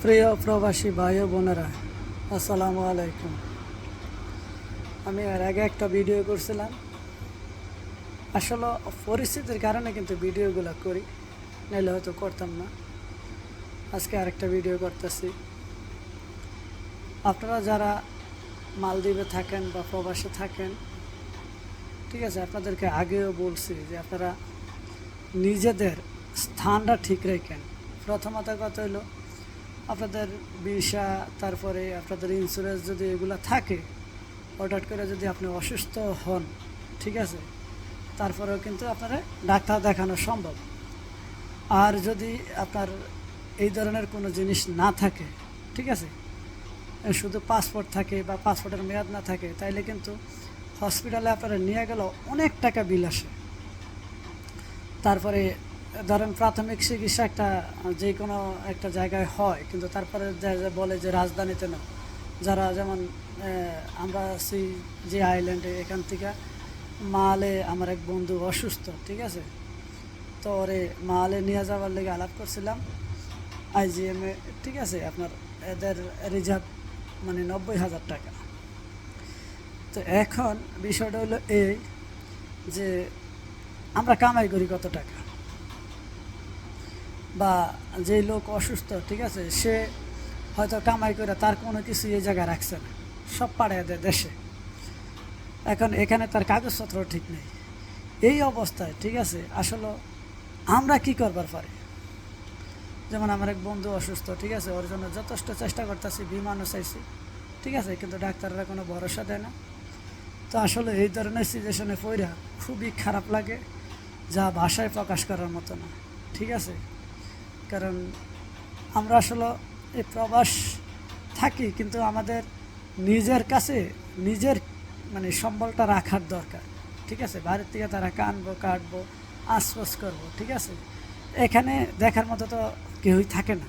প্রিয় প্রবাসী ভাই ও বোনেরা, আসসালামু আলাইকুম। আমি এর আগে একটা ভিডিও করছিলাম। আসলে পরিস্থিতির কারণে কিন্তু ভিডিওগুলো করি, নাহলে হয়তো করতাম না। আজকে আরেকটা ভিডিও করতেছি। আপনারা যারা মালদ্বীপে থাকেন বা প্রবাসে থাকেন, ঠিক আছে, আপনাদেরকে আগেও বলছি যে আপনারা নিজেদের স্থানটা ঠিক রাখেন। প্রথমত কথা হলো আপনাদের ভিসা, তারপরে আপনাদের ইন্স্যুরেন্স যদি এগুলো থাকে, হঠাৎ করে যদি আপনি অসুস্থ হন, ঠিক আছে, তারপরেও কিন্তু আপনারা ডাক্তার দেখানো সম্ভব। আর যদি আপনার এই ধরনের কোনো জিনিস না থাকে, ঠিক আছে, শুধু পাসপোর্ট থাকে বা পাসপোর্টের মেয়াদ না থাকে, তাইলে কিন্তু হসপিটালে আপনারা নিয়ে গেলেও অনেক টাকা বিল আসে। তারপরে ধরেন প্রাথমিক চিকিৎসা একটা যে কোনো একটা জায়গায় হয়, কিন্তু তারপরে বলে যে রাজধানীতে না, যারা যেমন আমরা আছি যে আইল্যান্ডে, এখান থেকে মালে আমার এক বন্ধু অসুস্থ, ঠিক আছে, তো ওরে মালে নিয়ে যাওয়ার লেগে আলাপ করছিলাম আইজিএমে, ঠিক আছে, আপনার এদের রিজার্ভ মানে 90,000 টাকা। তো এখন বিষয়টা হলো এই যে আমরা কামাই করি কত টাকা, বা যে লোক অসুস্থ, ঠিক আছে, সে হয়তো কামাই করে তার কোনো কিছু এই জায়গায় রাখছে না, সব পাড়ায় দেয় দেশে। এখন এখানে তার কাগজপত্র ঠিক নেই। এই অবস্থায়, ঠিক আছে, আসলে আমরা কি করবার পারি? যেমন আমার এক বন্ধু অসুস্থ, ঠিক আছে, ওর জন্য যথেষ্ট চেষ্টা করতেছি, বিমানও চাইছি, ঠিক আছে, কিন্তু ডাক্তাররা কোনো ভরসা দেয় না। তো আসলে এই ধরনের সিচুয়েশনে পড়া খুবই খারাপ লাগে, যা ভাষায় প্রকাশ করার মতো না, ঠিক আছে। কারণ আমরা আসলে এই প্রবাস থাকি, কিন্তু আমাদের নিজের কাছে নিজের মানে সম্বলটা রাখার দরকার, ঠিক আছে। বাইরের থেকে তারা কাটবো আশপাশ করবো, ঠিক আছে, এখানে দেখার মতো তো কেউই থাকে না,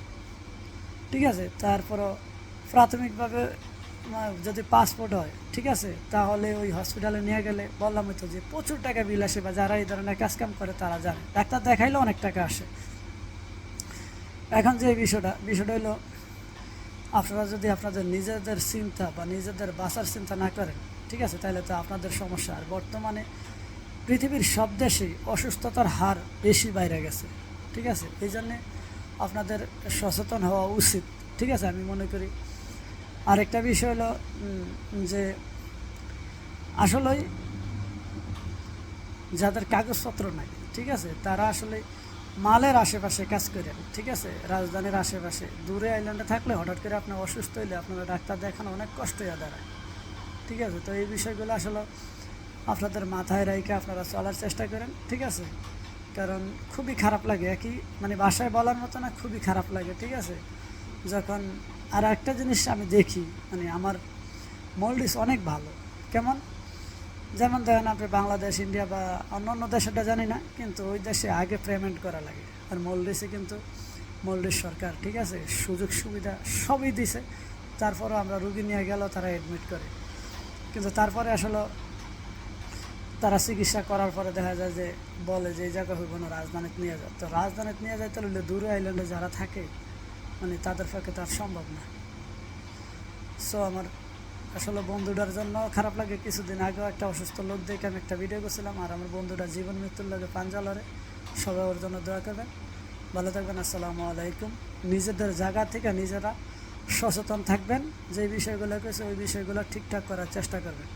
ঠিক আছে। তারপরও প্রাথমিকভাবে যদি পাসপোর্ট হয়, ঠিক আছে, তাহলে ওই হসপিটালে নিয়ে গেলে বললাম তো যে প্রচুর টাকা বিল আসে, বা যারা এই ধরনের কাজকাম করে তারা জানে, ডাক্তার দেখাইলেও অনেক টাকা আসে। এখন যে বিষয়টা হলো, আপনারা যদি আপনাদের নিজেদের চিন্তা বা নিজেদের বাঁচার চিন্তা না করেন, ঠিক আছে, তাহলে তো আপনাদের সমস্যা। আর বর্তমানে পৃথিবীর সব দেশেই অসুস্থতার হার বেশি বাইরে গেছে, ঠিক আছে। এই জন্যে আপনাদের সচেতন হওয়া উচিত, ঠিক আছে, আমি মনে করি। আরেকটা বিষয় হলো যে আসলেই যাদের কাগজপত্র নাই, ঠিক আছে, তারা আসলে মালের আশেপাশে কাজ করেন, ঠিক আছে, রাজধানীর আশেপাশে। দূরে আইল্যান্ডে থাকলে হঠাৎ করে আপনার অসুস্থ হইলে আপনারা ডাক্তার দেখানো অনেক কষ্ট হয়ে দাঁড়ায়, ঠিক আছে। তো এই বিষয়গুলো আসলে আপনাদের মাথায় রেখে আপনারা চলার চেষ্টা করেন, ঠিক আছে। কারণ খুবই খারাপ লাগে, একই মানে বাসায় বলার মতো না, খুবই খারাপ লাগে, ঠিক আছে, যখন। আর একটা জিনিস আমি দেখি, মানে আমার মলডিস অনেক ভালো। কেমন? যেমন দেখেন আপনি বাংলাদেশ, ইন্ডিয়া বা অন্য অন্য দেশেটা জানি না, কিন্তু ওই দেশে আগে পেমেন্ট করা লাগে। আর মলডিসে কিন্তু মলডিস সরকার, ঠিক আছে, সুযোগ সুবিধা সবই দিছে। তারপরও আমরা রুগী নিয়ে গেলেও তারা অ্যাডমিট করে, কিন্তু তারপরে আসলে তারা চিকিৎসা করার পরে দেখা যায় যে বলে যে এই জায়গা হইব না, রাজধানীতে নিয়ে যায়। তো রাজধানীতে নিয়ে যায় তাহলে দূরে আইল্যান্ডে যারা থাকে, মানে তাদের পক্ষে তার সম্ভব না। সো আমার আসলে বন্ধুটার জন্য খারাপ লাগে। কিছুদিন আগেও একটা অসুস্থ লোক দেখে আমি একটা ভিডিও করছিলাম, আর আমার বন্ধুটা জীবন মৃত্যুর লাগে পাঞ্জালরে। সবাই ওর জন্য দোয়া করবেন। ভালো থাকবেন। আসসালামু আলাইকুম। নিজেদের জায়গা থেকে নিজেরা সচেতন থাকবেন, যে বিষয়গুলো কেছে ওই বিষয়গুলো ঠিকঠাক করার চেষ্টা করবেন।